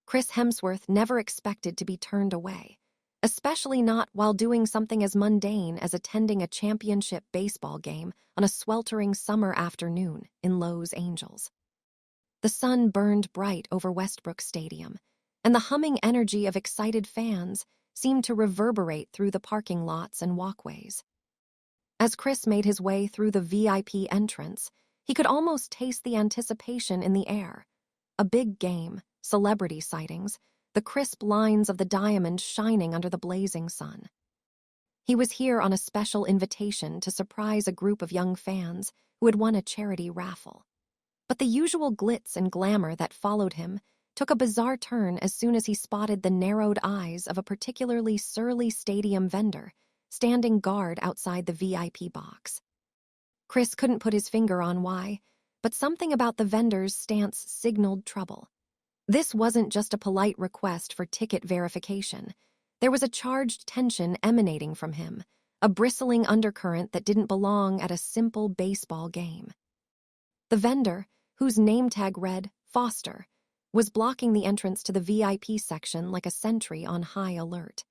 Chris Hemsworth never expected to be turned away, especially not while doing something as mundane as attending a championship baseball game on a sweltering summer afternoon in Los Angeles. The sun burned bright over Westbrook Stadium, and the humming energy of excited fans seemed to reverberate through the parking lots and walkways. As Chris made his way through the VIP entrance, he could almost taste the anticipation in the air. A big game, celebrity sightings, the crisp lines of the diamond shining under the blazing sun. He was here on a special invitation to surprise a group of young fans who had won a charity raffle. But the usual glitz and glamour that followed him took a bizarre turn as soon as he spotted the narrowed eyes of a particularly surly stadium vendor standing guard outside the VIP box. Chris couldn't put his finger on why, but something about the vendor's stance signaled trouble. This wasn't just a polite request for ticket verification. There was a charged tension emanating from him, a bristling undercurrent that didn't belong at a simple baseball game. The vendor, whose name tag read Foster, was blocking the entrance to the VIP section like a sentry on high alert.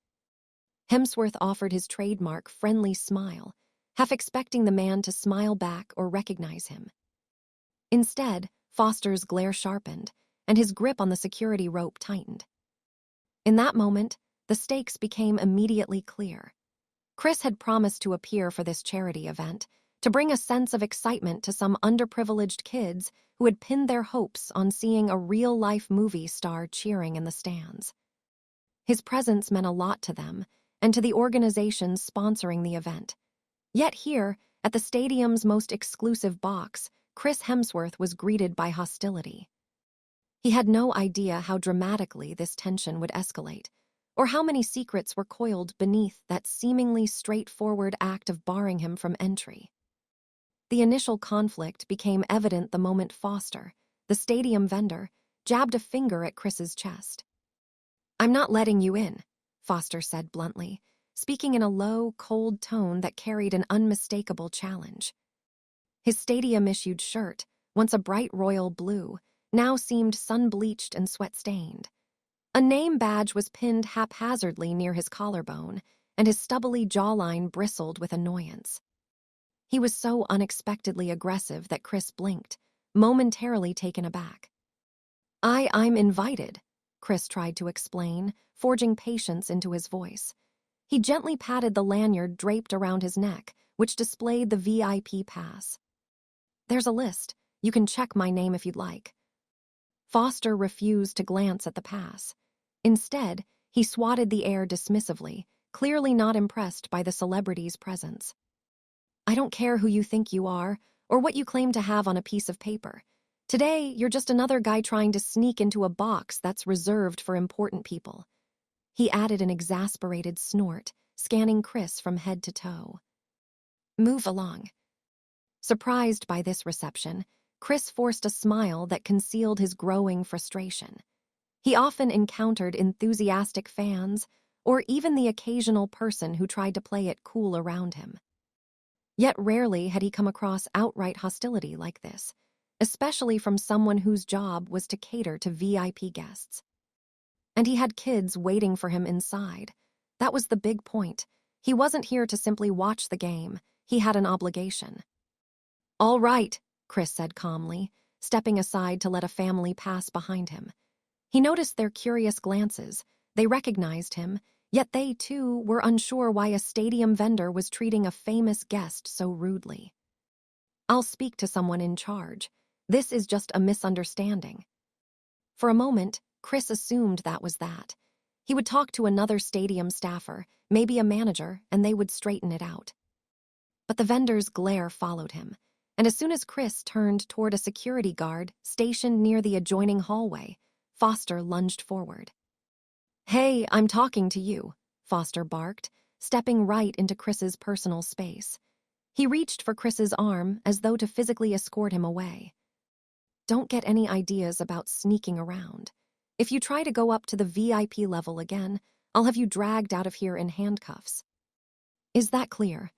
Hemsworth offered his trademark friendly smile, half expecting the man to smile back or recognize him. Instead, Foster's glare sharpened, and his grip on the security rope tightened. In that moment, the stakes became immediately clear. Chris had promised to appear for this charity event, to bring a sense of excitement to some underprivileged kids who had pinned their hopes on seeing a real-life movie star cheering in the stands. His presence meant a lot to them, and to the organizations sponsoring the event. Yet here, at the stadium's most exclusive box, Chris Hemsworth was greeted by hostility. He had no idea how dramatically this tension would escalate, or how many secrets were coiled beneath that seemingly straightforward act of barring him from entry. The initial conflict became evident the moment Foster, the stadium vendor, jabbed a finger at Chris's chest. "I'm not letting you in," Foster said bluntly, speaking in a low, cold tone that carried an unmistakable challenge. His stadium-issued shirt, once a bright royal blue, now seemed sun-bleached and sweat-stained. A name badge was pinned haphazardly near his collarbone, and his stubbly jawline bristled with annoyance. He was so unexpectedly aggressive that Chris blinked, momentarily taken aback. I'm invited," Chris tried to explain, forging patience into his voice. He gently patted the lanyard draped around his neck, which displayed the VIP pass. "There's a list. You can check my name if you'd like." Foster refused to glance at the pass. Instead, he swatted the air dismissively, clearly not impressed by the celebrity's presence. "I don't care who you think you are, or what you claim to have on a piece of paper. Today, you're just another guy trying to sneak into a box that's reserved for important people." He added an exasperated snort, scanning Chris from head to toe. "Move along." Surprised by this reception, Chris forced a smile that concealed his growing frustration. He often encountered enthusiastic fans, or even the occasional person who tried to play it cool around him. Yet rarely had he come across outright hostility like this, especially from someone whose job was to cater to VIP guests. And he had kids waiting for him inside. That was the big point. He wasn't here to simply watch the game. He had an obligation. "All right," Chris said calmly, stepping aside to let a family pass behind him. He noticed their curious glances. They recognized him, yet they, too, were unsure why a stadium vendor was treating a famous guest so rudely. "I'll speak to someone in charge. This is just a misunderstanding." For a moment, Chris assumed that was that. He would talk to another stadium staffer, maybe a manager, and they would straighten it out. But the vendor's glare followed him, and as soon as Chris turned toward a security guard stationed near the adjoining hallway, Foster lunged forward. "Hey, I'm talking to you," Foster barked, stepping right into Chris's personal space. He reached for Chris's arm as though to physically escort him away. "Don't get any ideas about sneaking around. If you try to go up to the VIP level again, I'll have you dragged out of here in handcuffs. Is that clear?"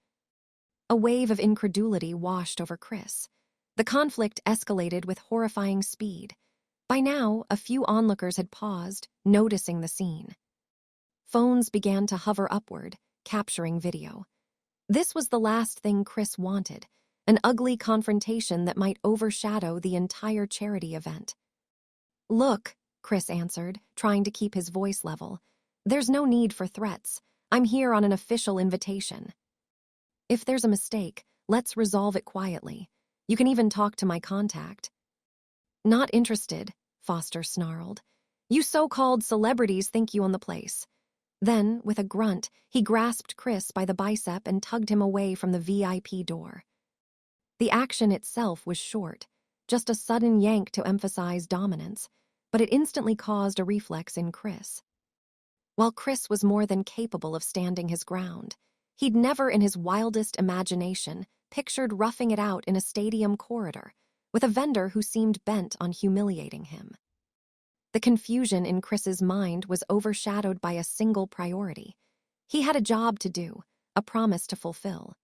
A wave of incredulity washed over Chris. The conflict escalated with horrifying speed. By now, a few onlookers had paused, noticing the scene. Phones began to hover upward, capturing video. This was the last thing Chris wanted, an ugly confrontation that might overshadow the entire charity event. "Look," Chris answered, trying to keep his voice level. "There's no need for threats. I'm here on an official invitation. If there's a mistake, let's resolve it quietly. You can even talk to my contact." "Not interested," Foster snarled. "You so-called celebrities think you own the place." Then, with a grunt, he grasped Chris by the bicep and tugged him away from the VIP door. The action itself was short, just a sudden yank to emphasize dominance, but it instantly caused a reflex in Chris. While Chris was more than capable of standing his ground, he'd never in his wildest imagination pictured roughing it out in a stadium corridor with a vendor who seemed bent on humiliating him. The confusion in Chris's mind was overshadowed by a single priority. He had a job to do, a promise to fulfill.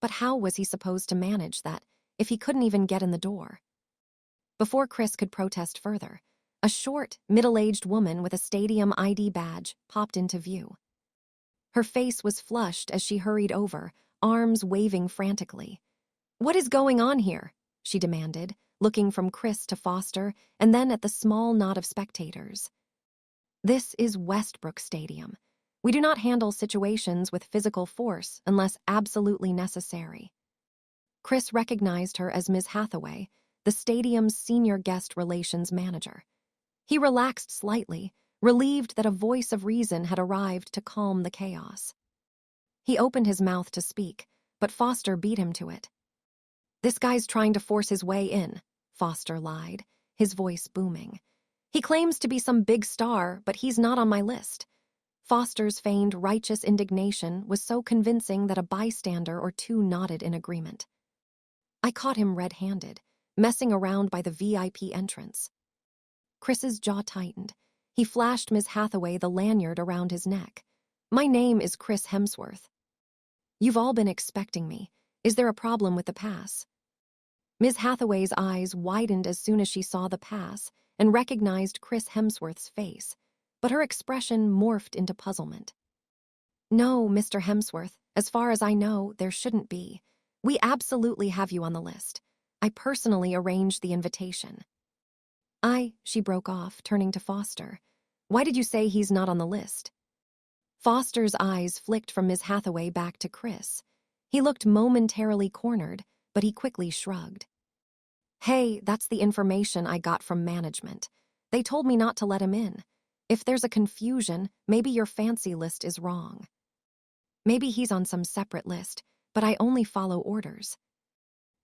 But how was he supposed to manage that if he couldn't even get in the door? Before Chris could protest further, a short, middle-aged woman with a stadium ID badge popped into view. Her face was flushed as she hurried over, arms waving frantically. "What is going on here?" she demanded, looking from Chris to Foster and then at the small knot of spectators. "This is Westbrook Stadium. We do not handle situations with physical force unless absolutely necessary." Chris recognized her as Ms. Hathaway, the stadium's senior guest relations manager. He relaxed slightly, relieved that a voice of reason had arrived to calm the chaos. He opened his mouth to speak, but Foster beat him to it. "This guy's trying to force his way in," Foster lied, his voice booming. "He claims to be some big star, but he's not on my list." Foster's feigned righteous indignation was so convincing that a bystander or two nodded in agreement. "I caught him red-handed, messing around by the VIP entrance." Chris's jaw tightened. He flashed Ms. Hathaway the lanyard around his neck. "My name is Chris Hemsworth. You've all been expecting me. Is there a problem with the pass?" Ms. Hathaway's eyes widened as soon as she saw the pass and recognized Chris Hemsworth's face, but her expression morphed into puzzlement. "No, Mr. Hemsworth, as far as I know, there shouldn't be. We absolutely have you on the list. I personally arranged the invitation." She broke off, turning to Foster. "Why did you say he's not on the list?" Foster's eyes flicked from Ms. Hathaway back to Chris. He looked momentarily cornered, but he quickly shrugged. "Hey, that's the information I got from management. They told me not to let him in. If there's a confusion, maybe your fancy list is wrong. Maybe he's on some separate list, but I only follow orders."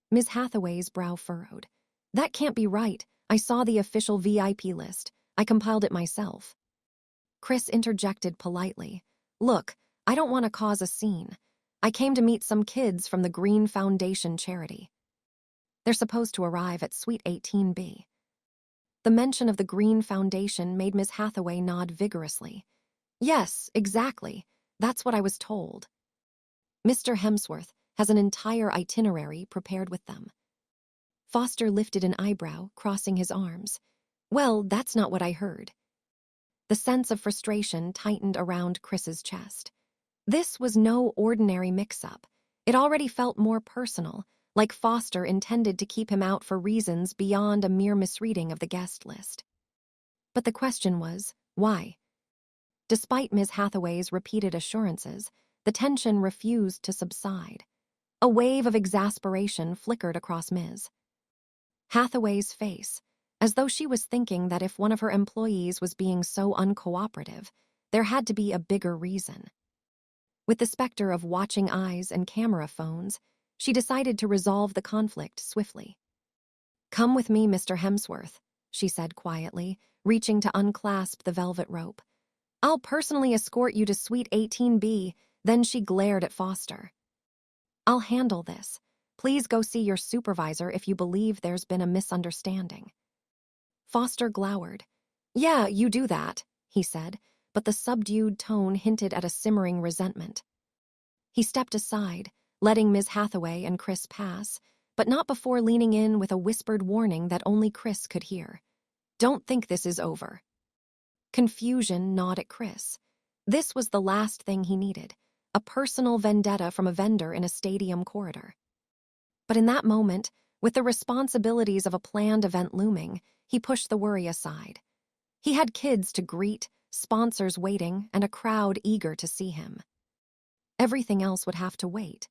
Ms. Hathaway's brow furrowed. "That can't be right. I saw the official VIP list. I compiled it myself." Chris interjected politely. "Look, I don't want to cause a scene. I came to meet some kids from the Green Foundation charity. They're supposed to arrive at Suite 18B. The mention of the Green Foundation made Ms. Hathaway nod vigorously. "Yes, exactly. That's what I was told. Mr. Hemsworth has an entire itinerary prepared with them." Foster lifted an eyebrow, crossing his arms. "Well, that's not what I heard." The sense of frustration tightened around Chris's chest. This was no ordinary mix-up. It already felt more personal, like Foster intended to keep him out for reasons beyond a mere misreading of the guest list. But the question was, why? Despite Ms. Hathaway's repeated assurances, the tension refused to subside. A wave of exasperation flickered across Ms. Hathaway's face, as though she was thinking that if one of her employees was being so uncooperative, there had to be a bigger reason. With the specter of watching eyes and camera phones, she decided to resolve the conflict swiftly. "Come with me, Mr. Hemsworth," she said quietly, reaching to unclasp the velvet rope. "I'll personally escort you to Suite 18B." Then she glared at Foster. "I'll handle this. Please go see your supervisor if you believe there's been a misunderstanding." Foster glowered. "Yeah, you do that," he said, but the subdued tone hinted at a simmering resentment. He stepped aside, letting Ms. Hathaway and Chris pass, but not before leaning in with a whispered warning that only Chris could hear. Don't think this is over. Confusion gnawed at Chris. This was the last thing he needed, a personal vendetta from a vendor in a stadium corridor. But in that moment, with the responsibilities of a planned event looming, he pushed the worry aside. He had kids to greet, sponsors waiting, and a crowd eager to see him. Everything else would have to wait.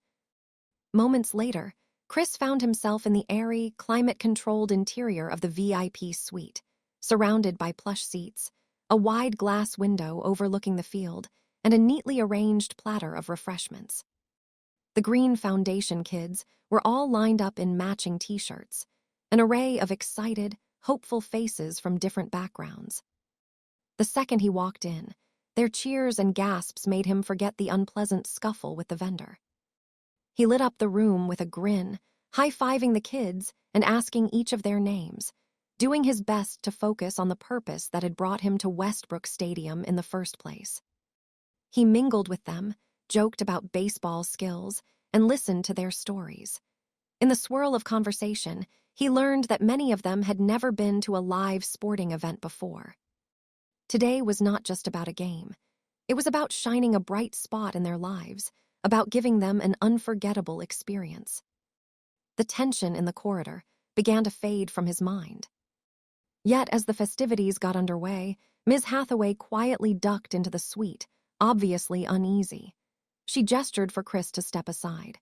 Moments later, Chris found himself in the airy, climate-controlled interior of the VIP suite, surrounded by plush seats, a wide glass window overlooking the field, and a neatly arranged platter of refreshments. The Green Foundation kids were all lined up in matching t-shirts, an array of excited, hopeful faces from different backgrounds. The second he walked in, their cheers and gasps made him forget the unpleasant scuffle with the vendor. He lit up the room with a grin, high-fiving the kids and asking each of their names, doing his best to focus on the purpose that had brought him to Westbrook Stadium in the first place. He mingled with them, joked about baseball skills, and listened to their stories. In the swirl of conversation, he learned that many of them had never been to a live sporting event before. Today was not just about a game. It was about shining a bright spot in their lives, about giving them an unforgettable experience. The tension in the corridor began to fade from his mind. Yet as the festivities got underway, Ms. Hathaway quietly ducked into the suite, obviously uneasy. She gestured for Chris to step aside.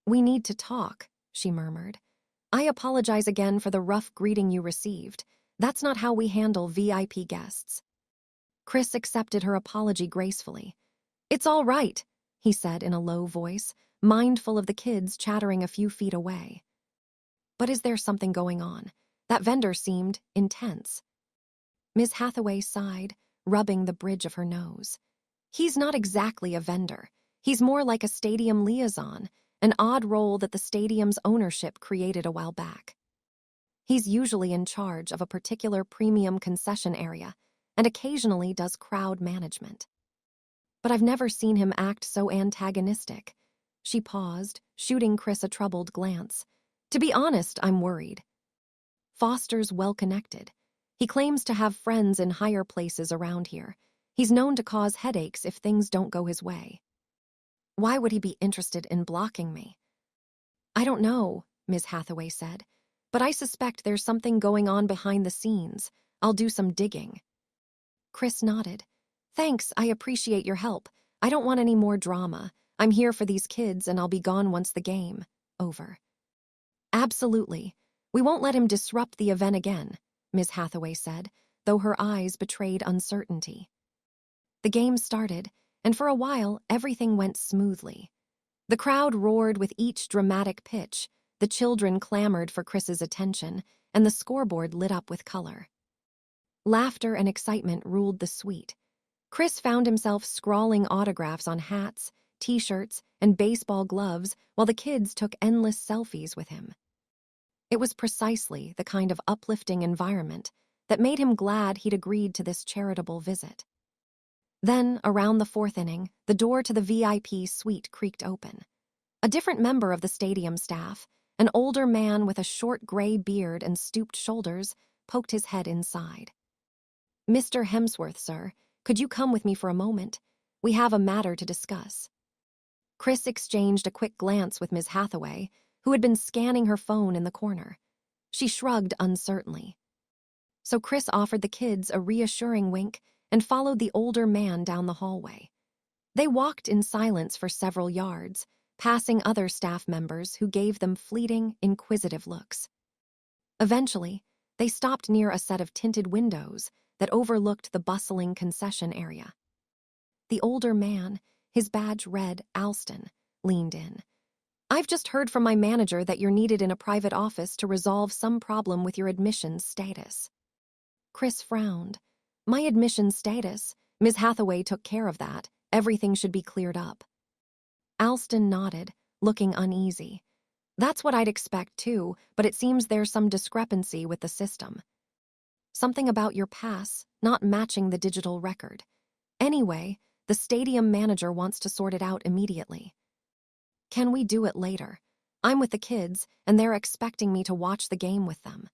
"We need to talk," she murmured. "I apologize again for the rough greeting you received. That's not how we handle VIP guests." Chris accepted her apology gracefully. "It's all right," he said in a low voice, mindful of the kids chattering a few feet away. "But is there something going on? That vendor seemed intense." Ms. Hathaway sighed, rubbing the bridge of her nose. "He's not exactly a vendor. He's more like a stadium liaison, an odd role that the stadium's ownership created a while back. He's usually in charge of a particular premium concession area and occasionally does crowd management. But I've never seen him act so antagonistic." She paused, shooting Chris a troubled glance. "To be honest, I'm worried. Foster's well-connected. He claims to have friends in higher places around here. He's known to cause headaches if things don't go his way. Why would he be interested in blocking me?" "I don't know," Ms. Hathaway said, "but I suspect there's something going on behind the scenes. I'll do some digging." Chris nodded. "Thanks, I appreciate your help. I don't want any more drama. I'm here for these kids and I'll be gone once the game over." "Absolutely. We won't let him disrupt the event again," Ms. Hathaway said, though her eyes betrayed uncertainty. The game started, and for a while everything went smoothly. The crowd roared with each dramatic pitch, the children clamored for Chris's attention, and the scoreboard lit up with color. Laughter and excitement ruled the suite. Chris found himself scrawling autographs on hats, t-shirts, and baseball gloves while the kids took endless selfies with him. It was precisely the kind of uplifting environment that made him glad he'd agreed to this charitable visit. Then, around the fourth inning, the door to the VIP suite creaked open. A different member of the stadium staff, an older man with a short gray beard and stooped shoulders, poked his head inside. "Mr. Hemsworth, sir, could you come with me for a moment? We have a matter to discuss." Chris exchanged a quick glance with Ms. Hathaway, who had been scanning her phone in the corner. She shrugged uncertainly. So Chris offered the kids a reassuring wink and followed the older man down the hallway. They walked in silence for several yards, passing other staff members who gave them fleeting, inquisitive looks. Eventually, they stopped near a set of tinted windows that overlooked the bustling concession area. The older man, his badge read Alston, leaned in. "I've just heard from my manager that you're needed in a private office to resolve some problem with your admissions status." Chris frowned. "My admissions status? Ms. Hathaway took care of that. Everything should be cleared up." Alston nodded, looking uneasy. "That's what I'd expect too, but it seems there's some discrepancy with the system. Something about your pass not matching the digital record. Anyway, the stadium manager wants to sort it out immediately." "Can we do it later? I'm with the kids, and they're expecting me to watch the game with them."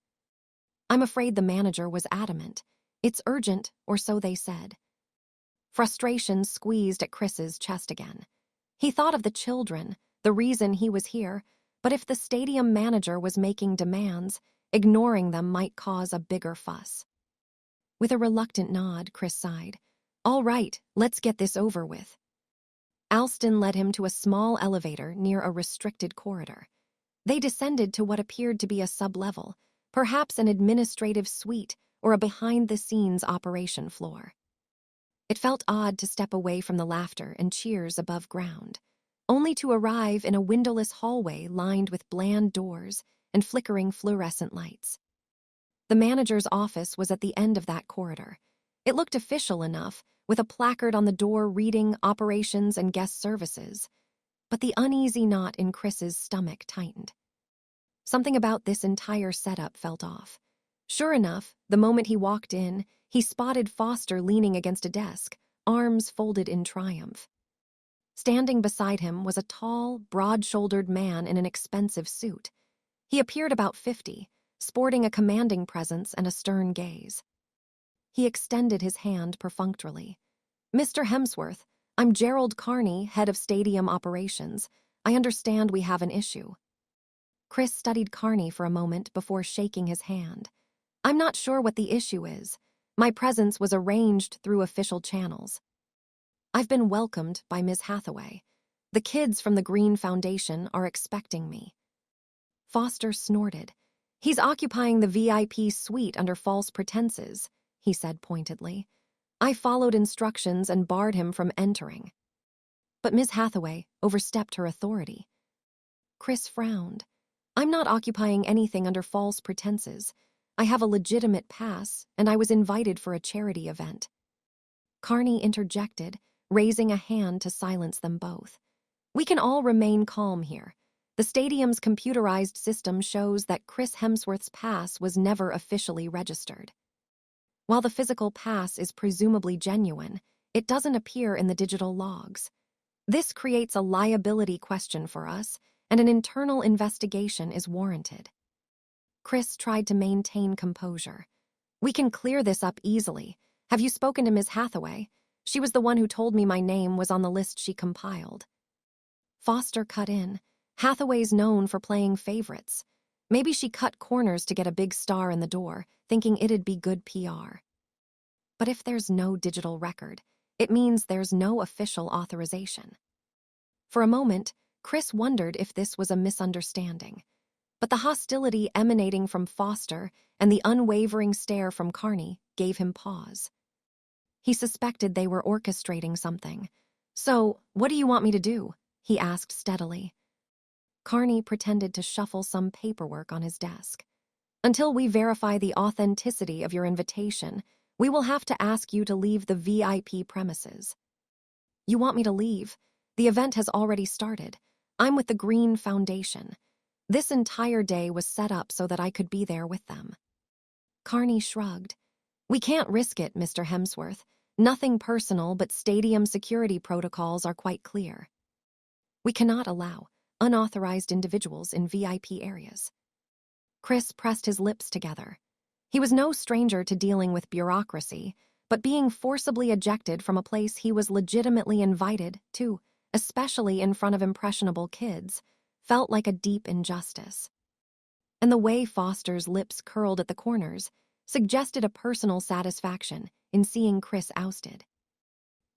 I'm afraid the manager was adamant. It's urgent, or so they said. Frustration squeezed at Chris's chest again. He thought of the children, the reason he was here, but if the stadium manager was making demands, ignoring them might cause a bigger fuss. With a reluctant nod, Chris sighed. All right, let's get this over with. Alston led him to a small elevator near a restricted corridor. They descended to what appeared to be a sublevel, perhaps an administrative suite or a behind-the-scenes operation floor. It felt odd to step away from the laughter and cheers above ground, only to arrive in a windowless hallway lined with bland doors and flickering fluorescent lights. The manager's office was at the end of that corridor. It looked official enough, with a placard on the door reading Operations and Guest Services, but the uneasy knot in Chris's stomach tightened. Something about this entire setup felt off. Sure enough, the moment he walked in, he spotted Foster leaning against a desk, arms folded in triumph. Standing beside him was a tall, broad-shouldered man in an expensive suit. He appeared about 50, sporting a commanding presence and a stern gaze. He extended his hand perfunctorily. Mr. Hemsworth, I'm Gerald Carney, head of stadium operations. I understand we have an issue. Chris studied Carney for a moment before shaking his hand. I'm not sure what the issue is. My presence was arranged through official channels. I've been welcomed by Ms. Hathaway. The kids from the Green Foundation are expecting me. Foster snorted. He's occupying the VIP suite under false pretenses, he said pointedly. I followed instructions and barred him from entering. But Ms. Hathaway overstepped her authority. Chris frowned. I'm not occupying anything under false pretenses. I have a legitimate pass, and I was invited for a charity event. Carney interjected, raising a hand to silence them both. We can all remain calm here. The stadium's computerized system shows that Chris Hemsworth's pass was never officially registered. While the physical pass is presumably genuine, it doesn't appear in the digital logs. This creates a liability question for us, and an internal investigation is warranted. Chris tried to maintain composure. We can clear this up easily. Have you spoken to Ms. Hathaway? She was the one who told me my name was on the list she compiled. Foster cut in. Hathaway's known for playing favorites. Maybe she cut corners to get a big star in the door, thinking it'd be good PR. But if there's no digital record, it means there's no official authorization. For a moment, Chris wondered if this was a misunderstanding. But the hostility emanating from Foster and the unwavering stare from Carney gave him pause. He suspected they were orchestrating something. So, what do you want me to do? He asked steadily. Carney pretended to shuffle some paperwork on his desk. Until we verify the authenticity of your invitation, we will have to ask you to leave the VIP premises. You want me to leave? The event has already started. I'm with the Green Foundation. This entire day was set up so that I could be there with them. Carney shrugged. We can't risk it, Mr. Hemsworth. Nothing personal, but stadium security protocols are quite clear. We cannot allow unauthorized individuals in VIP areas. Chris pressed his lips together. He was no stranger to dealing with bureaucracy, but being forcibly ejected from a place he was legitimately invited to, especially in front of impressionable kids, felt like a deep injustice. And the way Foster's lips curled at the corners suggested a personal satisfaction in seeing Chris ousted.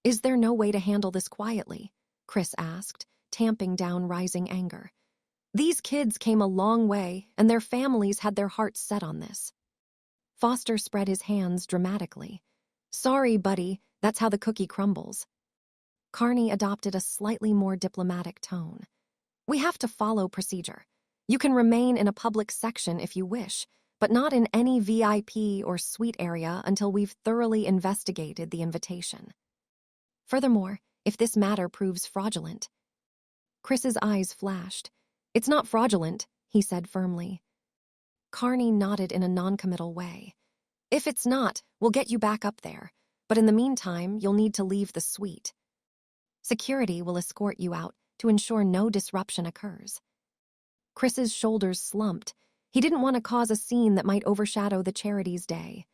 Is there no way to handle this quietly? Chris asked, tamping down rising anger. These kids came a long way, and their families had their hearts set on this. Foster spread his hands dramatically. Sorry, buddy, that's how the cookie crumbles. Carney adopted a slightly more diplomatic tone. We have to follow procedure. You can remain in a public section if you wish, but not in any VIP or suite area until we've thoroughly investigated the invitation. Furthermore, if this matter proves fraudulent. Chris's eyes flashed. It's not fraudulent, he said firmly. Carney nodded in a noncommittal way. If it's not, we'll get you back up there, but in the meantime, you'll need to leave the suite. Security will escort you out to ensure no disruption occurs. Chris's shoulders slumped. He didn't want to cause a scene that might overshadow the charity's day.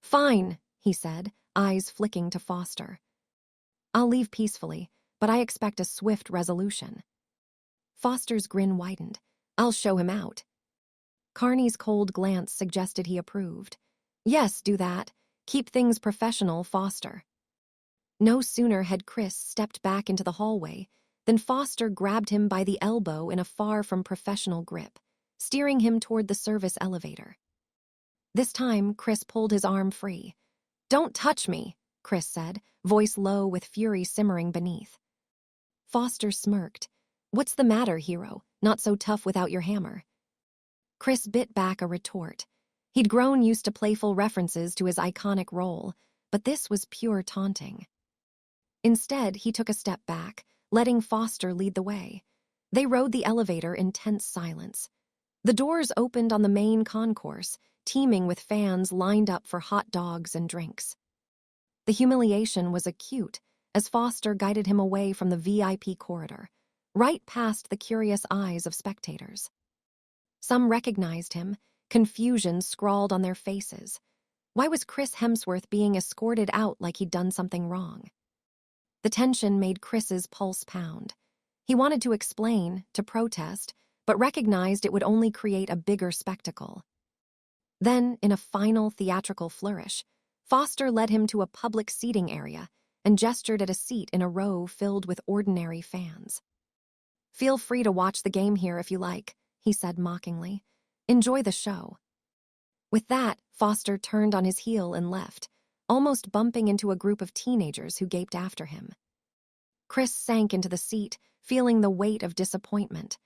"Fine," he said, eyes flicking to Foster. "I'll leave peacefully, but I expect a swift resolution." Foster's grin widened. "I'll show him out." Carney's cold glance suggested he approved. "Yes, do that. Keep things professional, Foster." No sooner had Chris stepped back into the hallway than Foster grabbed him by the elbow in a far from professional grip, steering him toward the service elevator. This time, Chris pulled his arm free. "Don't touch me," Chris said, voice low with fury simmering beneath. Foster smirked. "What's the matter, hero? Not so tough without your hammer." Chris bit back a retort. He'd grown used to playful references to his iconic role, but this was pure taunting. Instead, he took a step back, letting Foster lead the way. They rode the elevator in tense silence. The doors opened on the main concourse, teeming with fans lined up for hot dogs and drinks. The humiliation was acute as Foster guided him away from the VIP corridor, right past the curious eyes of spectators. Some recognized him, confusion scrawled on their faces. Why was Chris Hemsworth being escorted out like he'd done something wrong? The tension made Chris's pulse pound. He wanted to explain, to protest, but recognized it would only create a bigger spectacle. Then, in a final theatrical flourish, Foster led him to a public seating area and gestured at a seat in a row filled with ordinary fans. "Feel free to watch the game here if you like," he said mockingly. "Enjoy the show." With that, Foster turned on his heel and left, almost bumping into a group of teenagers who gaped after him. Chris sank into the seat, feeling the weight of disappointment.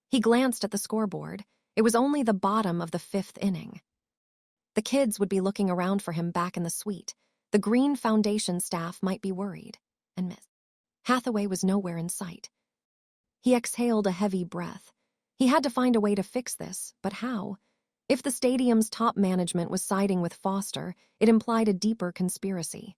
He glanced at the scoreboard. It was only the bottom of the 5th inning. The kids would be looking around for him back in the suite. The Green Foundation staff might be worried, and Miss Hathaway was nowhere in sight. He exhaled a heavy breath. He had to find a way to fix this, but how? If the stadium's top management was siding with Foster, it implied a deeper conspiracy.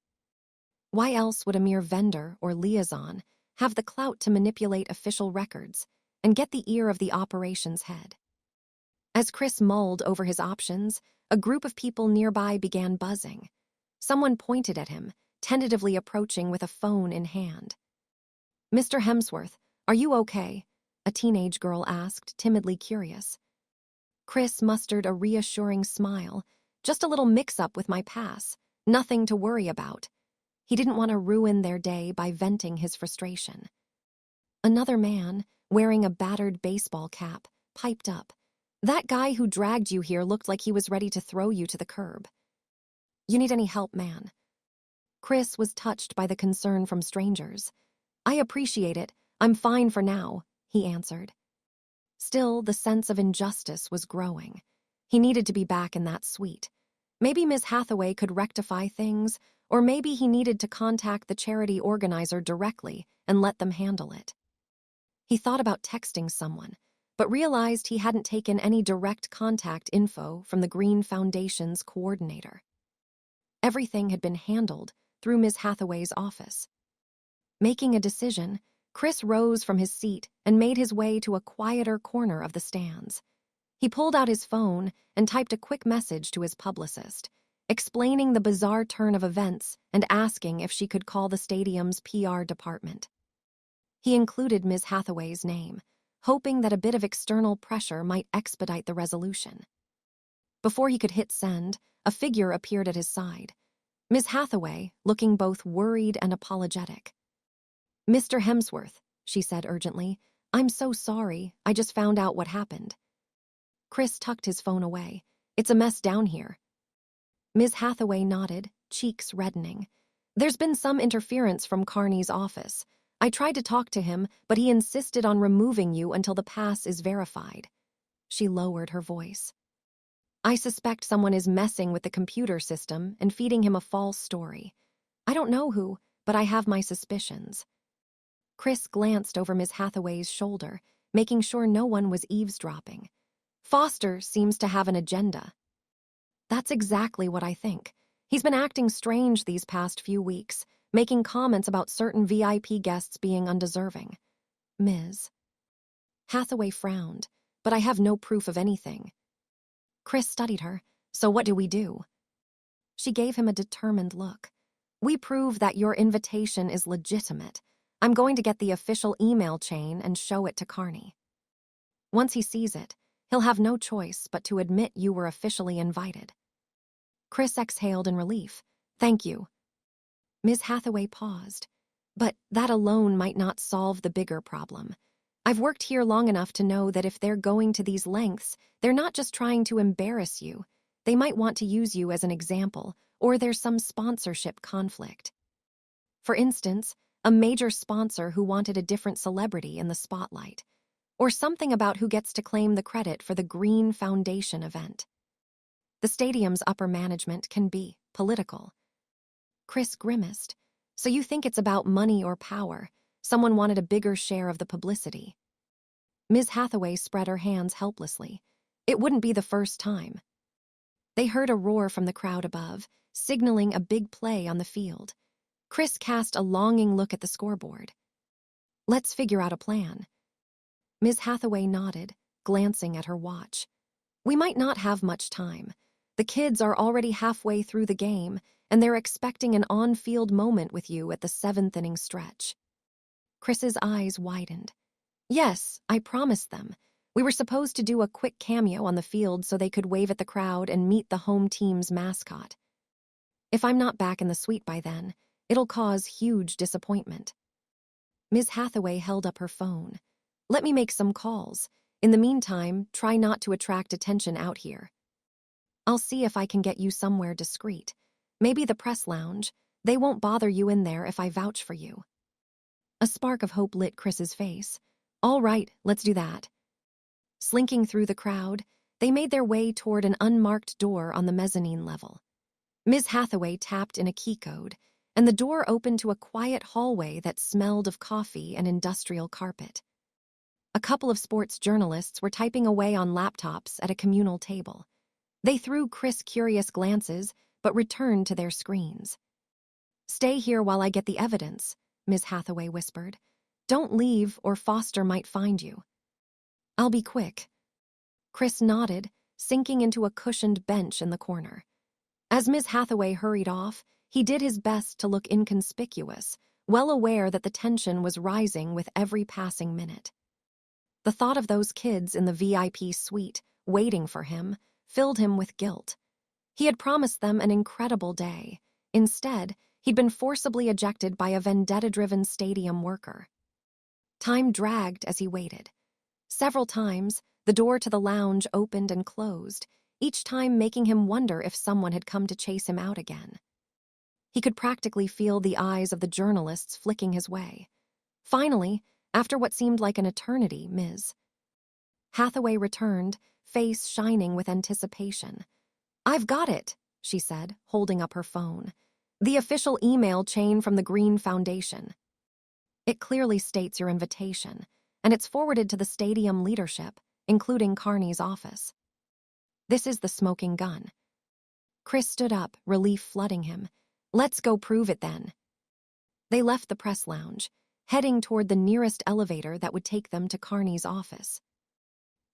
Why else would a mere vendor or liaison have the clout to manipulate official records and get the ear of the operations head? As Chris mulled over his options, a group of people nearby began buzzing. Someone pointed at him, tentatively approaching with a phone in hand. "Mr. Hemsworth, are you okay?" a teenage girl asked, timidly curious. Chris mustered a reassuring smile. "Just a little mix-up with my pass. Nothing to worry about." He didn't want to ruin their day by venting his frustration. Another man, wearing a battered baseball cap, piped up. "That guy who dragged you here looked like he was ready to throw you to the curb. You need any help, man?" Chris was touched by the concern from strangers. "I appreciate it. I'm fine for now," he answered. Still, the sense of injustice was growing. He needed to be back in that suite. Maybe Ms. Hathaway could rectify things, or maybe he needed to contact the charity organizer directly and let them handle it. He thought about texting someone, but realized he hadn't taken any direct contact info from the Green Foundation's coordinator. Everything had been handled through Ms. Hathaway's office. Making a decision, Chris rose from his seat and made his way to a quieter corner of the stands. He pulled out his phone and typed a quick message to his publicist, explaining the bizarre turn of events and asking if she could call the stadium's PR department. He included Ms. Hathaway's name, hoping that a bit of external pressure might expedite the resolution. Before he could hit send, a figure appeared at his side. Ms. Hathaway, looking both worried and apologetic. "Mr. Hemsworth," she said urgently, "I'm so sorry. I just found out what happened." Chris tucked his phone away. "It's a mess down here." Ms. Hathaway nodded, cheeks reddening. "There's been some interference from Carney's office. I tried to talk to him, but he insisted on removing you until the pass is verified." She lowered her voice. "I suspect someone is messing with the computer system and feeding him a false story. I don't know who, but I have my suspicions." Chris glanced over Ms. Hathaway's shoulder, making sure no one was eavesdropping. "Foster seems to have an agenda." "That's exactly what I think. He's been acting strange these past few weeks, making comments about certain VIP guests being undeserving." Ms. Hathaway frowned. "But I have no proof of anything." Chris studied her. So what do we do? She gave him a determined look. We prove that your invitation is legitimate. I'm going to get the official email chain and show it to Carney. Once he sees it, he'll have no choice but to admit you were officially invited. Chris exhaled in relief. Thank you. Ms. Hathaway paused. But that alone might not solve the bigger problem. I've worked here long enough to know that if they're going to these lengths, they're not just trying to embarrass you. They might want to use you as an example, or there's some sponsorship conflict. For instance, a major sponsor who wanted a different celebrity in the spotlight, or something about who gets to claim the credit for the Green Foundation event. The stadium's upper management can be political. Chris grimaced. So you think it's about money or power? Someone wanted a bigger share of the publicity. Ms. Hathaway spread her hands helplessly. It wouldn't be the first time. They heard a roar from the crowd above, signaling a big play on the field. Chris cast a longing look at the scoreboard. Let's figure out a plan. Ms. Hathaway nodded, glancing at her watch. We might not have much time. The kids are already halfway through the game, and they're expecting an on-field moment with you at the 7th inning stretch. Chris's eyes widened. Yes, I promised them. We were supposed to do a quick cameo on the field so they could wave at the crowd and meet the home team's mascot. If I'm not back in the suite by then, it'll cause huge disappointment. Ms. Hathaway held up her phone. Let me make some calls. In the meantime, try not to attract attention out here. I'll see if I can get you somewhere discreet. Maybe the press lounge. They won't bother you in there if I vouch for you. A spark of hope lit Chris's face. All right, let's do that. Slinking through the crowd, they made their way toward an unmarked door on the mezzanine level. Ms. Hathaway tapped in a key code, and the door opened to a quiet hallway that smelled of coffee and industrial carpet. A couple of sports journalists were typing away on laptops at a communal table. They threw Chris curious glances, but returned to their screens. Stay here while I get the evidence, Ms. Hathaway whispered. Don't leave or Foster might find you. I'll be quick. Chris nodded, sinking into a cushioned bench in the corner. As Ms. Hathaway hurried off, he did his best to look inconspicuous, well aware that the tension was rising with every passing minute. The thought of those kids in the VIP suite, waiting for him, filled him with guilt. He had promised them an incredible day. Instead, he'd been forcibly ejected by a vendetta-driven stadium worker. Time dragged as he waited. Several times, the door to the lounge opened and closed, each time making him wonder if someone had come to chase him out again. He could practically feel the eyes of the journalists flicking his way. Finally, after what seemed like an eternity, Ms. Hathaway returned, face shining with anticipation. I've got it, she said, holding up her phone. The official email chain from the Green Foundation. It clearly states your invitation, and it's forwarded to the stadium leadership, including Carney's office. This is the smoking gun. Chris stood up, relief flooding him. Let's go prove it then. They left the press lounge, heading toward the nearest elevator that would take them to Carney's office.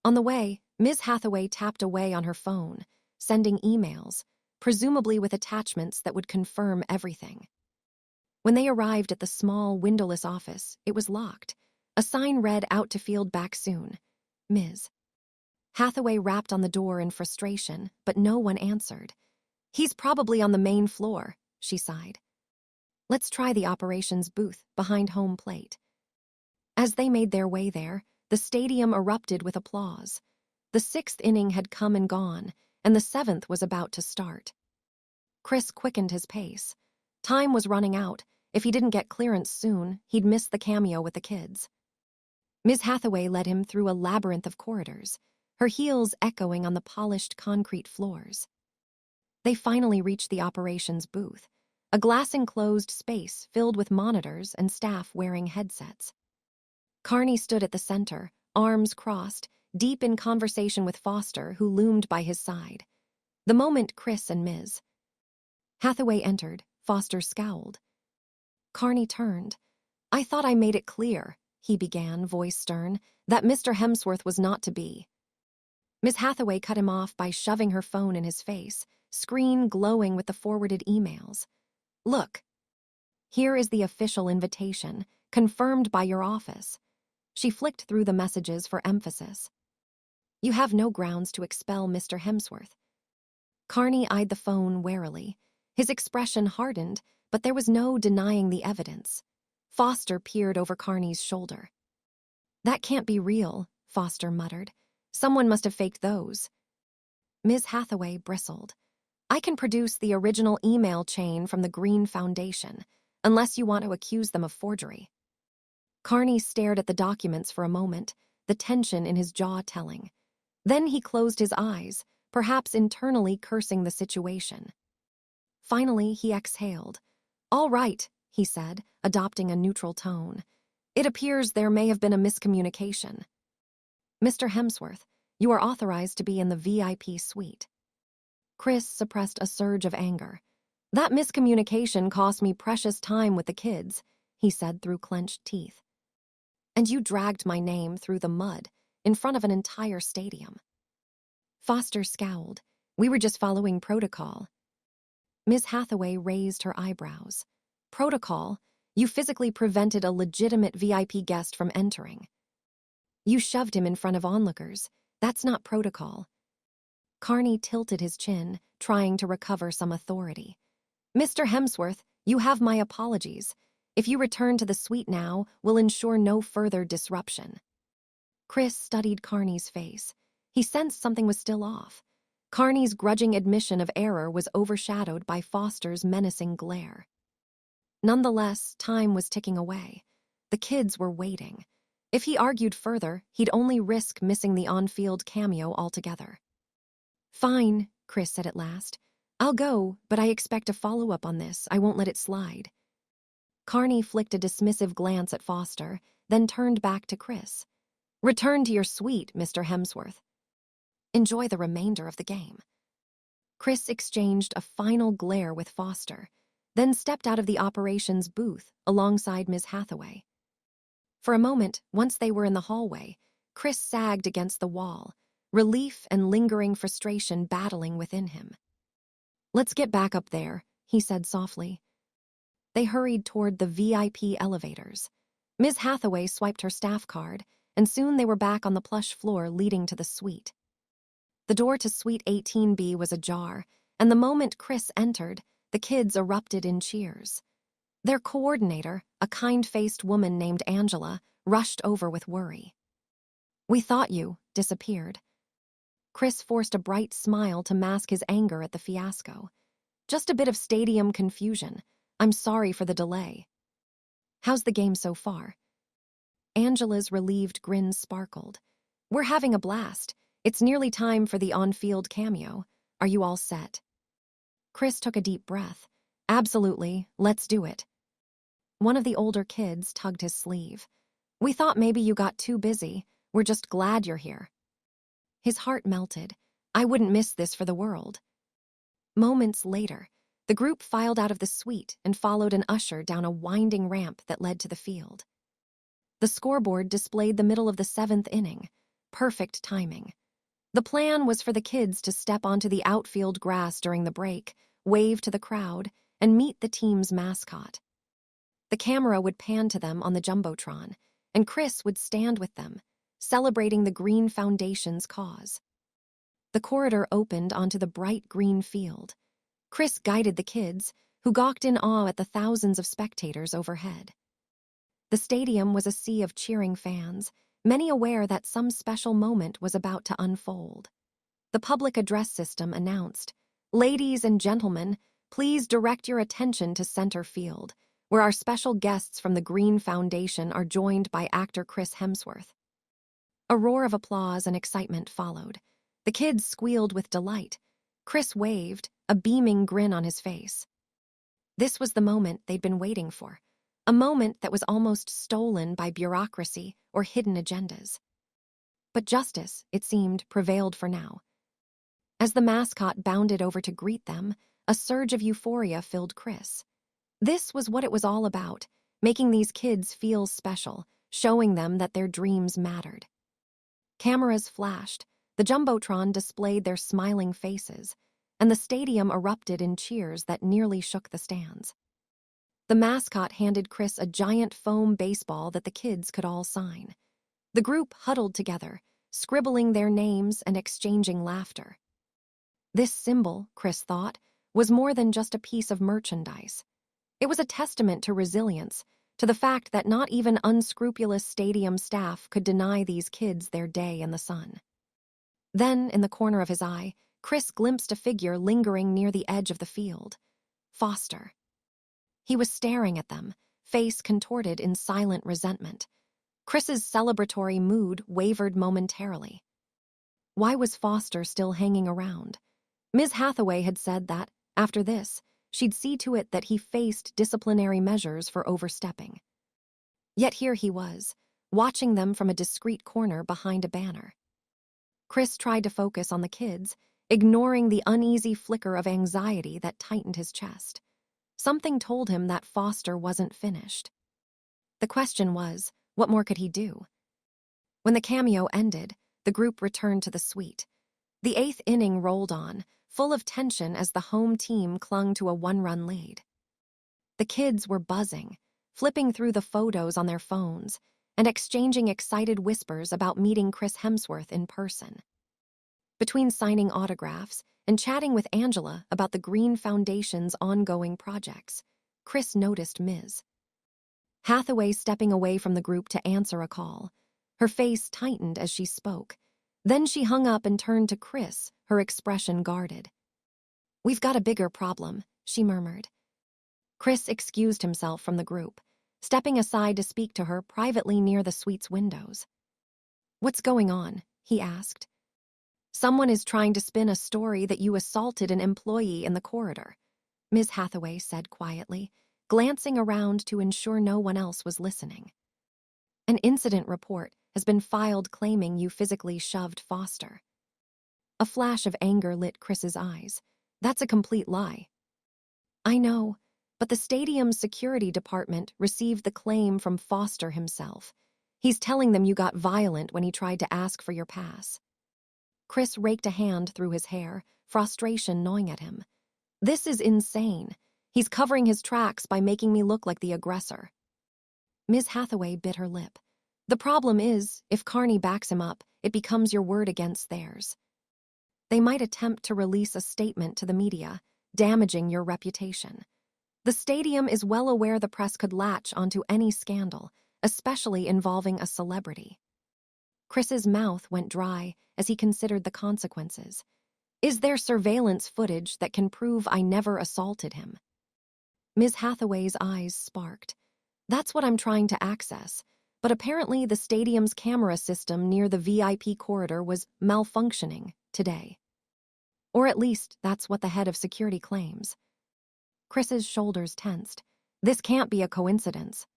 On the way, Ms. Hathaway tapped away on her phone, sending emails, presumably with attachments that would confirm everything. When they arrived at the small, windowless office, it was locked. A sign read out to field back soon. Ms. Hathaway rapped on the door in frustration, but no one answered. He's probably on the main floor, she sighed. Let's try the operations booth behind home plate. As they made their way there, the stadium erupted with applause. The 6th inning had come and gone, and the 7th was about to start. Chris quickened his pace. Time was running out. If he didn't get clearance soon, he'd miss the cameo with the kids. Ms. Hathaway led him through a labyrinth of corridors, her heels echoing on the polished concrete floors. They finally reached the operations booth, a glass-enclosed space filled with monitors and staff wearing headsets. Carney stood at the center, arms crossed, deep in conversation with Foster, who loomed by his side. The moment Chris and Ms. Hathaway entered, Foster scowled. Carney turned. I thought I made it clear, he began, voice stern, that Mr. Hemsworth was not to be. Miss Hathaway cut him off by shoving her phone in his face, screen glowing with the forwarded emails. Look, here is the official invitation, confirmed by your office. She flicked through the messages for emphasis. You have no grounds to expel Mr. Hemsworth. Carney eyed the phone warily. His expression hardened, but there was no denying the evidence. Foster peered over Carney's shoulder. That can't be real, Foster muttered. Someone must have faked those. Ms. Hathaway bristled. I can produce the original email chain from the Green Foundation, unless you want to accuse them of forgery. Carney stared at the documents for a moment, the tension in his jaw telling. Then he closed his eyes, perhaps internally cursing the situation. Finally, he exhaled. All right, he said, adopting a neutral tone. It appears there may have been a miscommunication. Mr. Hemsworth, you are authorized to be in the VIP suite. Chris suppressed a surge of anger. That miscommunication cost me precious time with the kids, he said through clenched teeth. And you dragged my name through the mud, in front of an entire stadium. Foster scowled. We were just following protocol. Ms. Hathaway raised her eyebrows. Protocol? You physically prevented a legitimate VIP guest from entering. You shoved him in front of onlookers. That's not protocol. Carney tilted his chin, trying to recover some authority. Mr. Hemsworth, you have my apologies. If you return to the suite now, we'll ensure no further disruption. Chris studied Carney's face. He sensed something was still off. Carney's grudging admission of error was overshadowed by Foster's menacing glare. Nonetheless, time was ticking away. The kids were waiting. If he argued further, he'd only risk missing the on-field cameo altogether. Fine, Chris said at last. I'll go, but I expect a follow-up on this. I won't let it slide. Carney flicked a dismissive glance at Foster, then turned back to Chris. Return to your suite, Mr. Hemsworth. Enjoy the remainder of the game. Chris exchanged a final glare with Foster, then stepped out of the operations booth alongside Ms. Hathaway. For a moment, once they were in the hallway, Chris sagged against the wall, relief and lingering frustration battling within him. Let's get back up there, he said softly. They hurried toward the VIP elevators. Ms. Hathaway swiped her staff card, and soon they were back on the plush floor leading to the suite. The door to Suite 18B was ajar, and the moment Chris entered, the kids erupted in cheers. Their coordinator, a kind-faced woman named Angela, rushed over with worry. We thought you disappeared. Chris forced a bright smile to mask his anger at the fiasco. Just a bit of stadium confusion. I'm sorry for the delay. How's the game so far? Angela's relieved grin sparkled. We're having a blast. It's nearly time for the on-field cameo. Are you all set? Chris took a deep breath. Absolutely, let's do it. One of the older kids tugged his sleeve. We thought maybe you got too busy. We're just glad you're here. His heart melted. I wouldn't miss this for the world. Moments later, the group filed out of the suite and followed an usher down a winding ramp that led to the field. The scoreboard displayed the middle of the 7th inning. Perfect timing. The plan was for the kids to step onto the outfield grass during the break, wave to the crowd, and meet the team's mascot. The camera would pan to them on the jumbotron, and Chris would stand with them, celebrating the Green Foundation's cause. The corridor opened onto the bright green field. Chris guided the kids, who gawked in awe at the thousands of spectators overhead. The stadium was a sea of cheering fans, many aware that some special moment was about to unfold. The public address system announced, "Ladies and gentlemen, please direct your attention to center field, where our special guests from the Green Foundation are joined by actor Chris Hemsworth." A roar of applause and excitement followed. The kids squealed with delight. Chris waved, a beaming grin on his face. This was the moment they'd been waiting for. A moment that was almost stolen by bureaucracy or hidden agendas. But justice, it seemed, prevailed for now. As the mascot bounded over to greet them, a surge of euphoria filled Chris. This was what it was all about, making these kids feel special, showing them that their dreams mattered. Cameras flashed. The Jumbotron displayed their smiling faces, and the stadium erupted in cheers that nearly shook the stands. The mascot handed Chris a giant foam baseball that the kids could all sign. The group huddled together, scribbling their names and exchanging laughter. This symbol, Chris thought, was more than just a piece of merchandise. It was a testament to resilience, to the fact that not even unscrupulous stadium staff could deny these kids their day in the sun. Then, in the corner of his eye, Chris glimpsed a figure lingering near the edge of the field. Foster. He was staring at them, face contorted in silent resentment. Chris's celebratory mood wavered momentarily. Why was Foster still hanging around? Ms. Hathaway had said that, after this, she'd see to it that he faced disciplinary measures for overstepping. Yet here he was, watching them from a discreet corner behind a banner. Chris tried to focus on the kids, ignoring the uneasy flicker of anxiety that tightened his chest. Something told him that Foster wasn't finished. The question was, what more could he do? When the cameo ended, the group returned to the suite. The 8th inning rolled on, full of tension as the home team clung to a 1-run lead. The kids were buzzing, flipping through the photos on their phones, and exchanging excited whispers about meeting Chris Hemsworth in person. Between signing autographs and chatting with Angela about the Green Foundation's ongoing projects, Chris noticed Ms. Hathaway stepping away from the group to answer a call. Her face tightened as she spoke. Then she hung up and turned to Chris, her expression guarded. "We've got a bigger problem," she murmured. Chris excused himself from the group, stepping aside to speak to her privately near the suite's windows. "What's going on?" he asked. "Someone is trying to spin a story that you assaulted an employee in the corridor," Ms. Hathaway said quietly, glancing around to ensure no one else was listening. "An incident report has been filed claiming you physically shoved Foster." A flash of anger lit Chris's eyes. "That's a complete lie." "I know, but the stadium's security department received the claim from Foster himself. He's telling them you got violent when he tried to ask for your pass." Chris raked a hand through his hair, frustration gnawing at him. "This is insane. He's covering his tracks by making me look like the aggressor." Ms. Hathaway bit her lip. "The problem is, if Carney backs him up, it becomes your word against theirs. They might attempt to release a statement to the media, damaging your reputation. The stadium is well aware the press could latch onto any scandal, especially involving a celebrity." Chris's mouth went dry as he considered the consequences. "Is there surveillance footage that can prove I never assaulted him?" Ms. Hathaway's eyes sparked. "That's what I'm trying to access, but apparently the stadium's camera system near the VIP corridor was malfunctioning today. Or at least that's what the head of security claims." Chris's shoulders tensed. "This can't be a coincidence."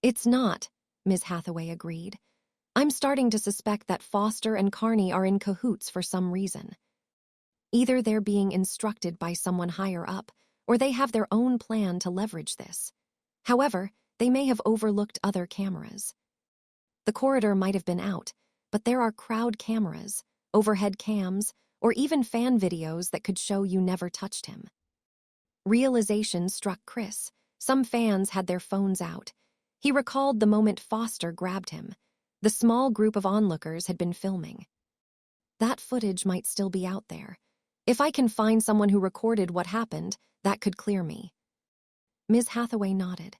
"It's not," Ms. Hathaway agreed. "I'm starting to suspect that Foster and Carney are in cahoots for some reason. Either they're being instructed by someone higher up, or they have their own plan to leverage this. However, they may have overlooked other cameras. The corridor might have been out, but there are crowd cameras, overhead cams, or even fan videos that could show you never touched him." Realization struck Chris. Some fans had their phones out. He recalled the moment Foster grabbed him. The small group of onlookers had been filming. That footage might still be out there. If I can find someone who recorded what happened, that could clear me. Ms. Hathaway nodded.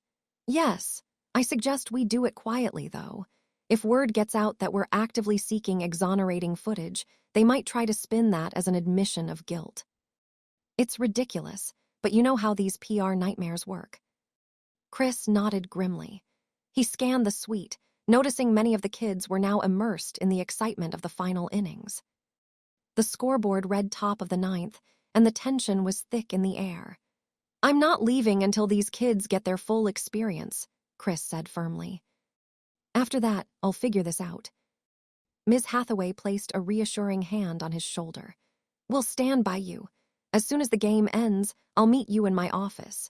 "Yes, I suggest we do it quietly, though. If word gets out that we're actively seeking exonerating footage, they might try to spin that as an admission of guilt. It's ridiculous, but you know how these PR nightmares work." Chris nodded grimly. He scanned the suite, noticing many of the kids were now immersed in the excitement of the final innings. The scoreboard read top of the 9th, and the tension was thick in the air. "I'm not leaving until these kids get their full experience," Chris said firmly. "After that, I'll figure this out." Ms. Hathaway placed a reassuring hand on his shoulder. "We'll stand by you. As soon as the game ends, I'll meet you in my office.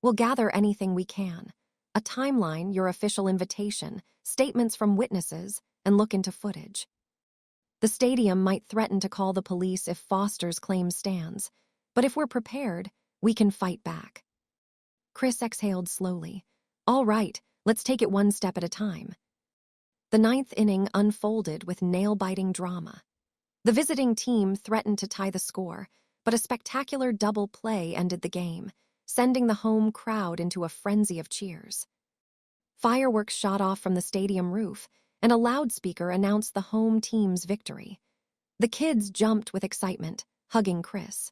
We'll gather anything we can. A timeline, your official invitation, statements from witnesses, and look into footage." The stadium might threaten to call the police if Foster's claim stands, but if we're prepared, we can fight back. Chris exhaled slowly. All right, let's take it one step at a time. The ninth inning unfolded with nail-biting drama. The visiting team threatened to tie the score, but a spectacular double play ended the game, sending the home crowd into a frenzy of cheers. Fireworks shot off from the stadium roof, and a loudspeaker announced the home team's victory. The kids jumped with excitement, hugging Chris.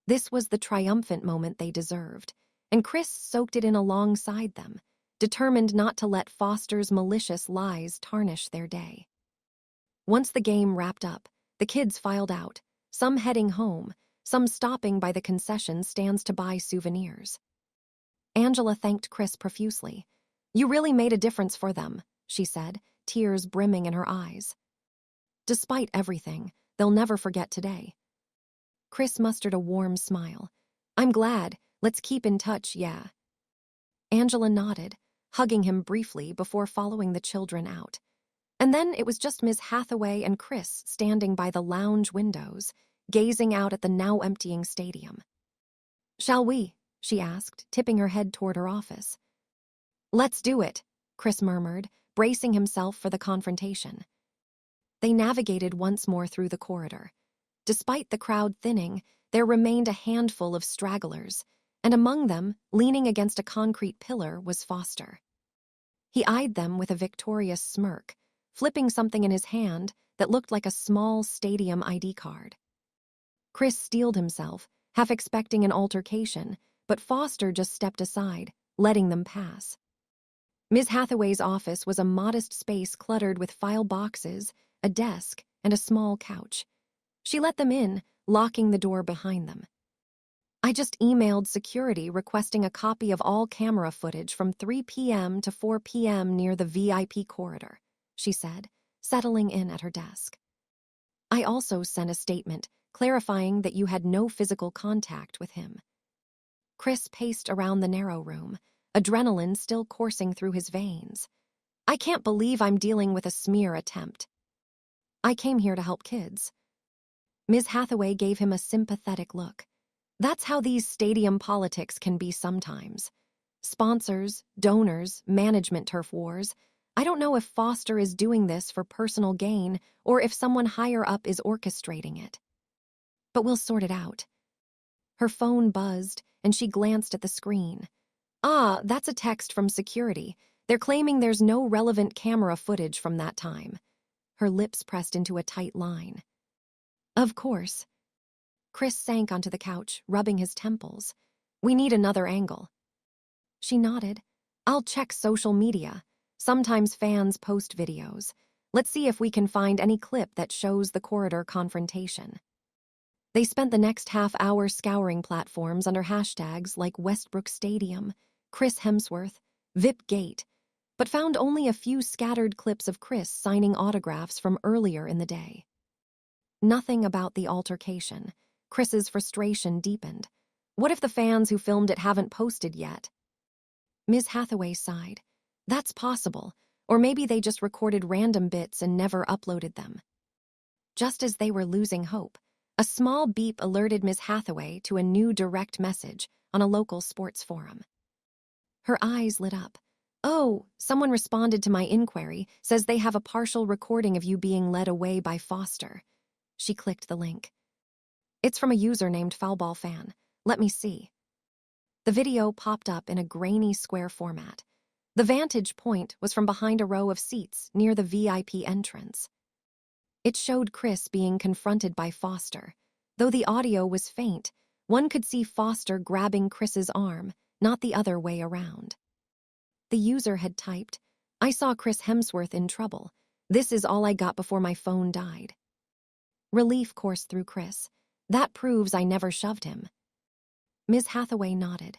This was the triumphant moment they deserved, and Chris soaked it in alongside them, determined not to let Foster's malicious lies tarnish their day. Once the game wrapped up, the kids filed out, some heading home, some stopping by the concession stands to buy souvenirs. Angela thanked Chris profusely. "You really made a difference for them," she said, tears brimming in her eyes. "Despite everything, they'll never forget today." Chris mustered a warm smile. "I'm glad. Let's keep in touch, yeah." Angela nodded, hugging him briefly before following the children out. And then it was just Ms. Hathaway and Chris standing by the lounge windows, gazing out at the now emptying stadium. "Shall we?" she asked, tipping her head toward her office. "Let's do it," Chris murmured, bracing himself for the confrontation. They navigated once more through the corridor. Despite the crowd thinning, there remained a handful of stragglers, and among them, leaning against a concrete pillar, was Foster. He eyed them with a victorious smirk, flipping something in his hand that looked like a small stadium ID card. Chris steeled himself, half expecting an altercation, but Foster just stepped aside, letting them pass. Ms. Hathaway's office was a modest space cluttered with file boxes, a desk, and a small couch. She let them in, locking the door behind them. "I just emailed security requesting a copy of all camera footage from 3 p.m. to 4 p.m. near the VIP corridor," she said, settling in at her desk. "I also sent a statement clarifying that you had no physical contact with him." Chris paced around the narrow room, adrenaline still coursing through his veins. "I can't believe I'm dealing with a smear attempt." "I came here to help kids." Ms. Hathaway gave him a sympathetic look. "That's how these stadium politics can be sometimes. Sponsors, donors, management turf wars. I don't know if Foster is doing this for personal gain or if someone higher up is orchestrating it. But we'll sort it out." Her phone buzzed, and she glanced at the screen. "Ah, that's a text from security. They're claiming there's no relevant camera footage from that time." Her lips pressed into a tight line. "Of course." Chris sank onto the couch, rubbing his temples. "We need another angle." She nodded. "I'll check social media. Sometimes fans post videos. Let's see if we can find any clip that shows the corridor confrontation." They spent the next half hour scouring platforms under hashtags like Westbrook Stadium, Chris Hemsworth, VIP Gate, but found only a few scattered clips of Chris signing autographs from earlier in the day. Nothing about the altercation. Chris's frustration deepened. What if the fans who filmed it haven't posted yet? Ms. Hathaway sighed. "That's possible, or maybe they just recorded random bits and never uploaded them." Just as they were losing hope, a small beep alerted Ms. Hathaway to a new direct message on a local sports forum. Her eyes lit up. "Oh, someone responded to my inquiry, says they have a partial recording of you being led away by Foster." She clicked the link. "It's from a user named Foulball Fan. Let me see." The video popped up in a grainy square format. The vantage point was from behind a row of seats near the VIP entrance. It showed Chris being confronted by Foster. Though the audio was faint, one could see Foster grabbing Chris's arm, not the other way around. The user had typed, "I saw Chris Hemsworth in trouble. This is all I got before my phone died." Relief coursed through Chris. "That proves I never shoved him." Ms. Hathaway nodded.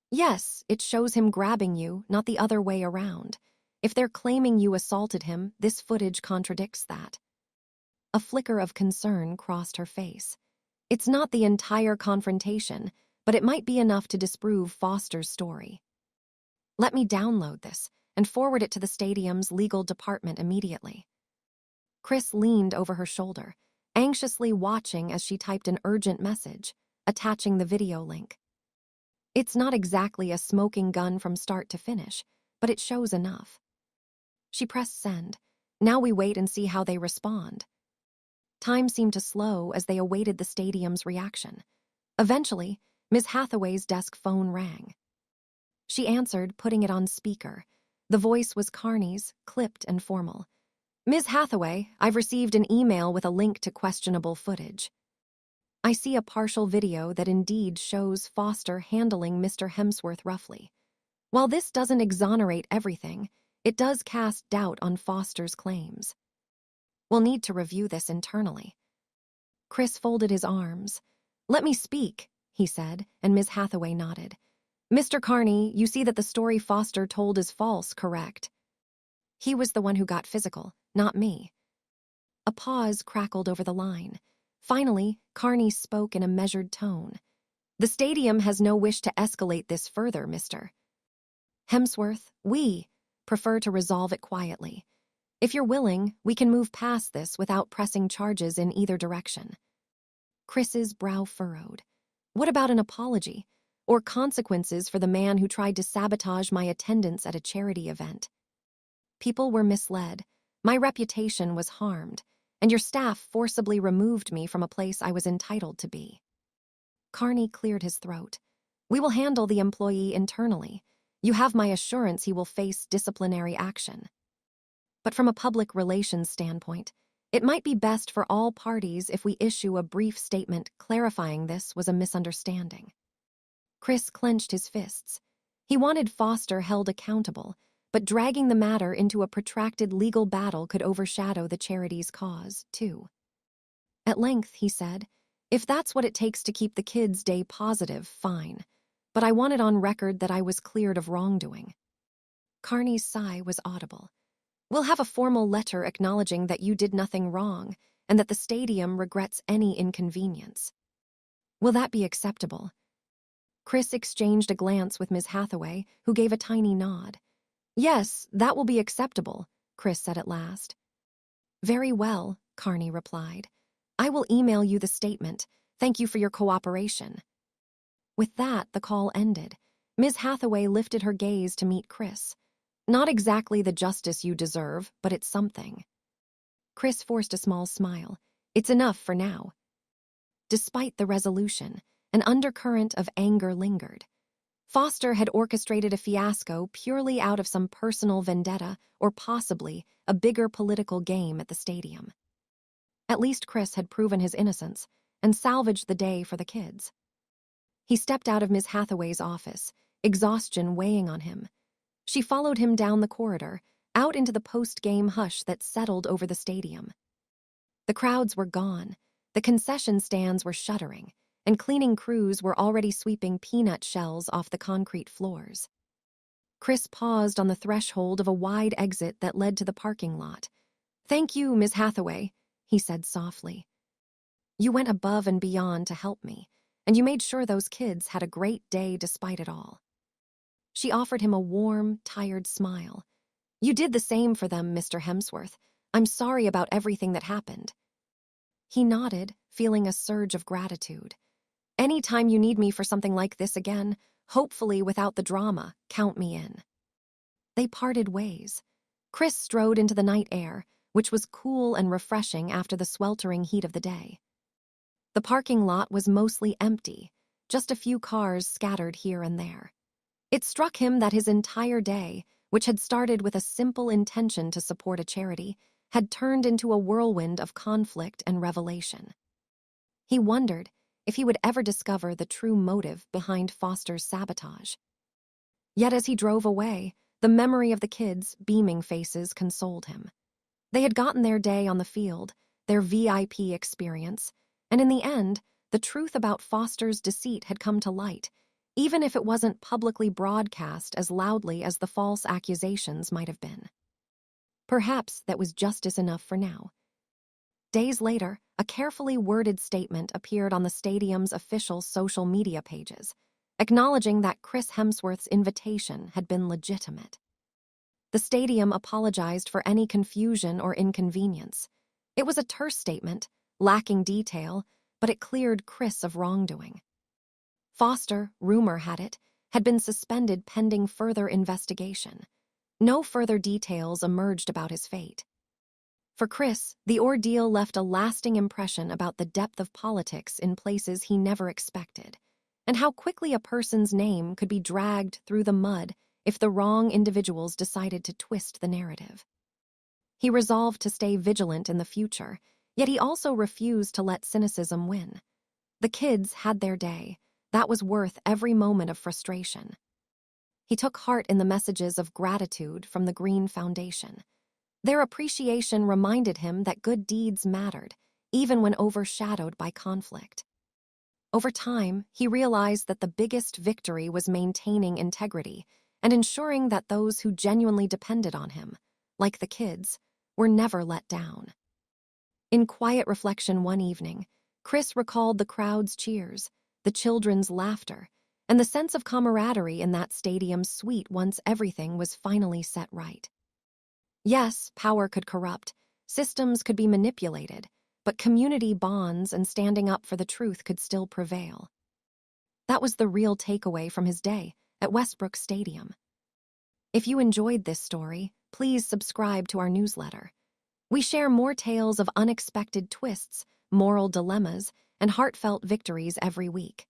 "Yes, it shows him grabbing you, not the other way around. If they're claiming you assaulted him, this footage contradicts that." A flicker of concern crossed her face. It's not the entire confrontation, but it might be enough to disprove Foster's story. "Let me download this and forward it to the stadium's legal department immediately." Chris leaned over her shoulder, anxiously watching as she typed an urgent message, attaching the video link. It's not exactly a smoking gun from start to finish, but it shows enough. She pressed send. Now we wait and see how they respond. Time seemed to slow as they awaited the stadium's reaction. Eventually, Ms. Hathaway's desk phone rang. She answered, putting it on speaker. The voice was Carney's, clipped and formal. Ms. Hathaway, I've received an email with a link to questionable footage. I see a partial video that indeed shows Foster handling Mr. Hemsworth roughly. While this doesn't exonerate everything, it does cast doubt on Foster's claims. We'll need to review this internally. Chris folded his arms. Let me speak, he said, and Ms. Hathaway nodded. Mr. Carney, you see that the story Foster told is false, correct? He was the one who got physical, not me. A pause crackled over the line. Finally, Carney spoke in a measured tone. The stadium has no wish to escalate this further, Mr. Hemsworth. We prefer to resolve it quietly. If you're willing, we can move past this without pressing charges in either direction. Chris's brow furrowed. What about an apology? Or consequences for the man who tried to sabotage my attendance at a charity event? People were misled. My reputation was harmed, and your staff forcibly removed me from a place I was entitled to be. Carney cleared his throat. We will handle the employee internally. You have my assurance he will face disciplinary action. But from a public relations standpoint, it might be best for all parties if we issue a brief statement clarifying this was a misunderstanding. Chris clenched his fists. He wanted Foster held accountable, but dragging the matter into a protracted legal battle could overshadow the charity's cause, too. At length, he said, if that's what it takes to keep the kids' day positive, fine. But I want it on record that I was cleared of wrongdoing. Carney's sigh was audible. We'll have a formal letter acknowledging that you did nothing wrong and that the stadium regrets any inconvenience. Will that be acceptable? Chris exchanged a glance with Ms. Hathaway, who gave a tiny nod. Yes, that will be acceptable, Chris said at last. Very well, Carney replied. I will email you the statement. Thank you for your cooperation. With that, the call ended. Ms. Hathaway lifted her gaze to meet Chris. Not exactly the justice you deserve, but it's something. Chris forced a small smile. It's enough for now. Despite the resolution, an undercurrent of anger lingered. Foster had orchestrated a fiasco purely out of some personal vendetta or possibly a bigger political game at the stadium. At least Chris had proven his innocence and salvaged the day for the kids. He stepped out of Ms. Hathaway's office, exhaustion weighing on him. She followed him down the corridor, out into the post-game hush that settled over the stadium. The crowds were gone, the concession stands were shuttering, and cleaning crews were already sweeping peanut shells off the concrete floors. Chris paused on the threshold of a wide exit that led to the parking lot. Thank you, Ms. Hathaway, he said softly. You went above and beyond to help me, and you made sure those kids had a great day despite it all. She offered him a warm, tired smile. You did the same for them, Mr. Hemsworth. I'm sorry about everything that happened. He nodded, feeling a surge of gratitude. Any time you need me for something like this again, hopefully without the drama, count me in. They parted ways. Chris strode into the night air, which was cool and refreshing after the sweltering heat of the day. The parking lot was mostly empty, just a few cars scattered here and there. It struck him that his entire day, which had started with a simple intention to support a charity, had turned into a whirlwind of conflict and revelation. He wondered if he would ever discover the true motive behind Foster's sabotage. Yet as he drove away, the memory of the kids' beaming faces consoled him. They had gotten their day on the field, their VIP experience, and in the end, the truth about Foster's deceit had come to light, even if it wasn't publicly broadcast as loudly as the false accusations might have been. Perhaps that was justice enough for now. Days later, a carefully worded statement appeared on the stadium's official social media pages, acknowledging that Chris Hemsworth's invitation had been legitimate. The stadium apologized for any confusion or inconvenience. It was a terse statement, lacking detail, but it cleared Chris of wrongdoing. Foster, rumor had it, had been suspended pending further investigation. No further details emerged about his fate. For Chris, the ordeal left a lasting impression about the depth of politics in places he never expected, and how quickly a person's name could be dragged through the mud if the wrong individuals decided to twist the narrative. He resolved to stay vigilant in the future, yet he also refused to let cynicism win. The kids had their day. That was worth every moment of frustration. He took heart in the messages of gratitude from the Green Foundation. Their appreciation reminded him that good deeds mattered, even when overshadowed by conflict. Over time, he realized that the biggest victory was maintaining integrity and ensuring that those who genuinely depended on him, like the kids, were never let down. In quiet reflection one evening, Chris recalled the crowd's cheers, the children's laughter, and the sense of camaraderie in that stadium's suite once everything was finally set right. Yes, power could corrupt, systems could be manipulated, but community bonds and standing up for the truth could still prevail. That was the real takeaway from his day at Westbrook Stadium. If you enjoyed this story, please subscribe to our newsletter. We share more tales of unexpected twists, moral dilemmas, and heartfelt victories every week.